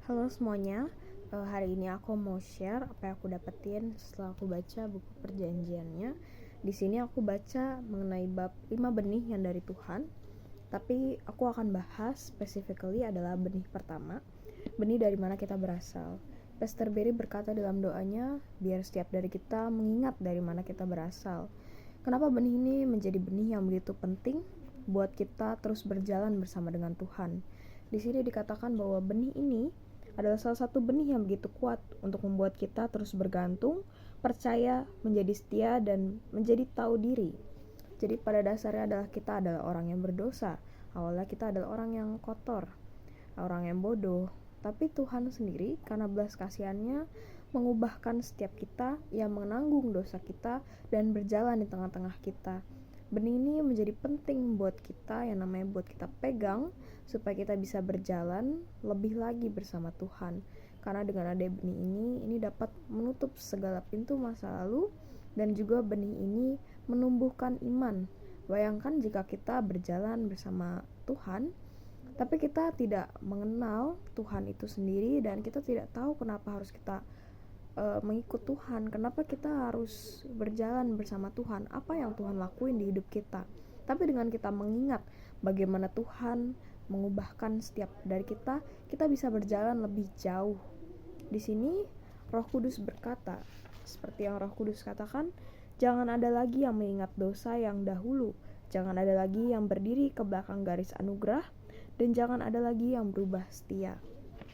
Halo semuanya, hari ini aku mau share apa yang aku dapetin setelah aku baca buku perjanjiannya. Di sini aku baca mengenai bab 5 benih yang dari Tuhan, tapi aku akan bahas specifically adalah benih pertama, benih dari mana kita berasal. Pastor Berry berkata dalam doanya, biar setiap dari kita mengingat dari mana kita berasal. Kenapa benih ini menjadi benih yang begitu penting buat kita terus berjalan bersama dengan Tuhan? Di sini dikatakan bahwa benih ini adalah salah satu benih yang begitu kuat untuk membuat kita terus bergantung, percaya, menjadi setia, dan menjadi tahu diri. Jadi pada dasarnya kita adalah orang yang berdosa. Awalnya kita adalah orang yang kotor, orang yang bodoh. Tapi Tuhan sendiri karena belas kasihannya mengubahkan setiap kita yang menanggung dosa kita dan berjalan di tengah-tengah kita. Benih ini menjadi penting buat kita, yang namanya buat kita pegang supaya kita bisa berjalan lebih lagi bersama Tuhan. Karena dengan ada benih ini dapat menutup segala pintu masa lalu, dan juga benih ini menumbuhkan iman. Bayangkan jika kita berjalan bersama Tuhan, tapi kita tidak mengenal Tuhan itu sendiri, dan kita tidak tahu kenapa harus kita mengikut Tuhan, kenapa kita harus berjalan bersama Tuhan, apa yang Tuhan lakuin di hidup kita. Tapi dengan kita mengingat bagaimana Tuhan mengubahkan setiap dari kita bisa berjalan lebih jauh. Di sini Roh Kudus berkata, seperti yang Roh Kudus katakan, jangan ada lagi yang mengingat dosa yang dahulu, jangan ada lagi yang berdiri ke belakang garis anugerah, dan jangan ada lagi yang berubah setia.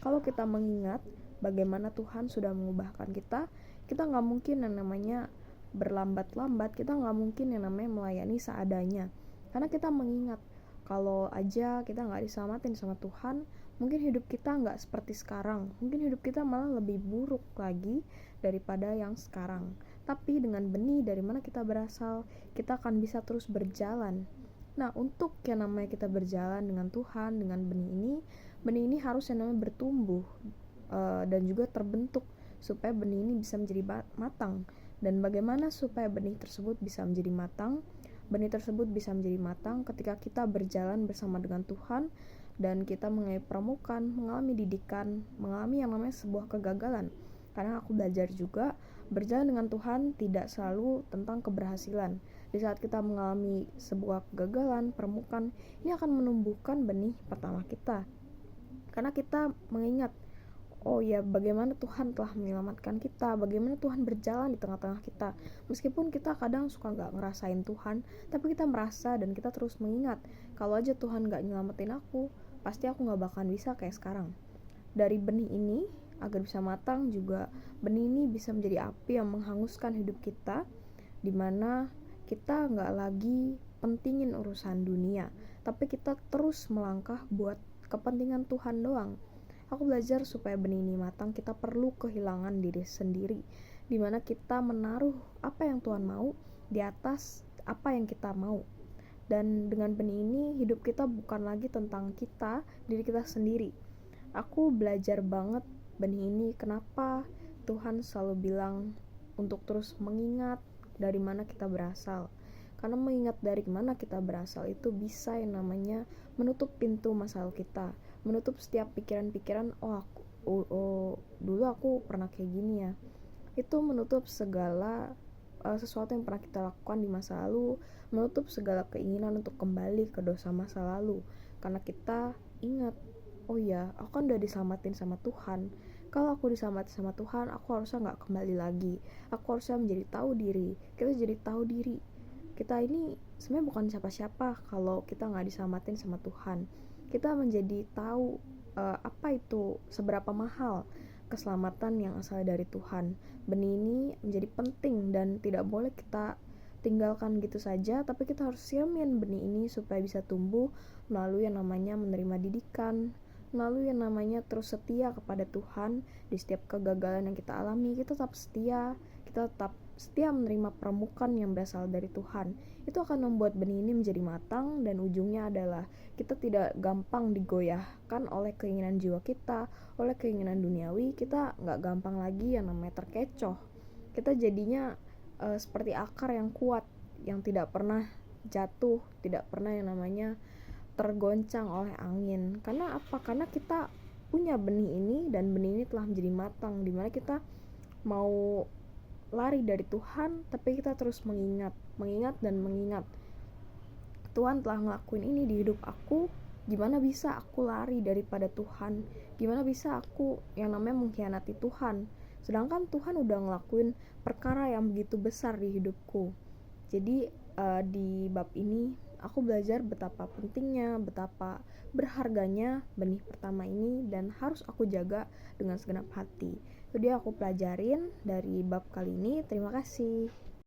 Kalau kita mengingat bagaimana Tuhan sudah mengubahkan kita nggak mungkin yang namanya berlambat-lambat, kita nggak mungkin yang namanya melayani seadanya. Karena kita mengingat, kalau aja kita nggak diselamatin sama Tuhan, mungkin hidup kita nggak seperti sekarang, mungkin hidup kita malah lebih buruk lagi daripada yang sekarang. Tapi dengan benih dari mana kita berasal, kita akan bisa terus berjalan. Nah, untuk yang namanya kita berjalan dengan Tuhan, dengan benih ini harus yang namanya bertumbuh, dan juga terbentuk supaya benih ini bisa menjadi matang. Dan bagaimana supaya benih tersebut bisa menjadi matang? Benih tersebut bisa menjadi matang ketika kita berjalan bersama dengan Tuhan, dan kita mengalami pramukan, mengalami didikan, mengalami yang namanya sebuah kegagalan. Karena aku belajar juga, berjalan dengan Tuhan tidak selalu tentang keberhasilan. Di saat kita mengalami sebuah kegagalan, pramukan, ini akan menumbuhkan benih pertama kita. Karena kita mengingat, oh ya, bagaimana Tuhan telah menyelamatkan kita, bagaimana Tuhan berjalan di tengah-tengah kita. Meskipun kita kadang suka gak ngerasain Tuhan, tapi kita merasa dan kita terus mengingat, kalau aja Tuhan gak nyelamatin aku, pasti aku gak bakalan bisa kayak sekarang. Dari benih ini, agar bisa matang juga, benih ini bisa menjadi api yang menghanguskan hidup kita, dimana kita gak lagi pentingin urusan dunia, tapi kita terus melangkah buat kepentingan Tuhan doang. Aku belajar supaya benih ini matang, kita perlu kehilangan diri sendiri, dimana kita menaruh apa yang Tuhan mau di atas apa yang kita mau. Dan dengan benih ini, hidup kita bukan lagi tentang kita, diri kita sendiri. Aku belajar banget benih ini, kenapa Tuhan selalu bilang untuk terus mengingat dari mana kita berasal. Karena mengingat dari mana kita berasal itu bisa yang namanya menutup pintu masa lalu kita, menutup setiap pikiran-pikiran, dulu aku pernah kayak gini ya. Itu menutup segala sesuatu yang pernah kita lakukan di masa lalu, menutup segala keinginan untuk kembali ke dosa masa lalu. Karena kita ingat, oh ya, aku kan udah diselamatin sama Tuhan. Kalau aku diselamatin sama Tuhan, aku harusnya gak kembali lagi. Aku harusnya menjadi tahu diri. Kita jadi tahu diri, kita ini sebenarnya bukan siapa-siapa kalau kita nggak diselamatin sama Tuhan. Kita menjadi tahu apa itu, seberapa mahal keselamatan yang asal dari Tuhan. Benih ini menjadi penting dan tidak boleh kita tinggalkan gitu saja, tapi kita harus siamin benih ini supaya bisa tumbuh melalui yang namanya menerima didikan, melalui yang namanya terus setia kepada Tuhan. Di setiap kegagalan yang kita alami, kita tetap setia, kita tetap setia menerima permukaan yang berasal dari Tuhan. Itu akan membuat benih ini menjadi matang, dan ujungnya adalah kita tidak gampang digoyahkan oleh keinginan jiwa kita, oleh keinginan duniawi. Kita gak gampang lagi yang namanya terkecoh. Kita jadinya seperti akar yang kuat, yang tidak pernah jatuh, tidak pernah yang namanya tergoncang oleh angin. Karena apa? Karena kita punya benih ini, dan benih ini telah menjadi matang, dimana kita mau lari dari Tuhan, tapi kita terus mengingat dan mengingat Tuhan telah ngelakuin ini di hidup aku. Gimana bisa aku lari daripada Tuhan? Gimana bisa aku yang namanya mengkhianati Tuhan? Sedangkan Tuhan udah ngelakuin perkara yang begitu besar di hidupku. Jadi di bab ini aku belajar betapa pentingnya, betapa berharganya benih pertama ini, dan harus aku jaga dengan segenap hati. Itu dia aku pelajarin dari bab kali ini. Terima kasih.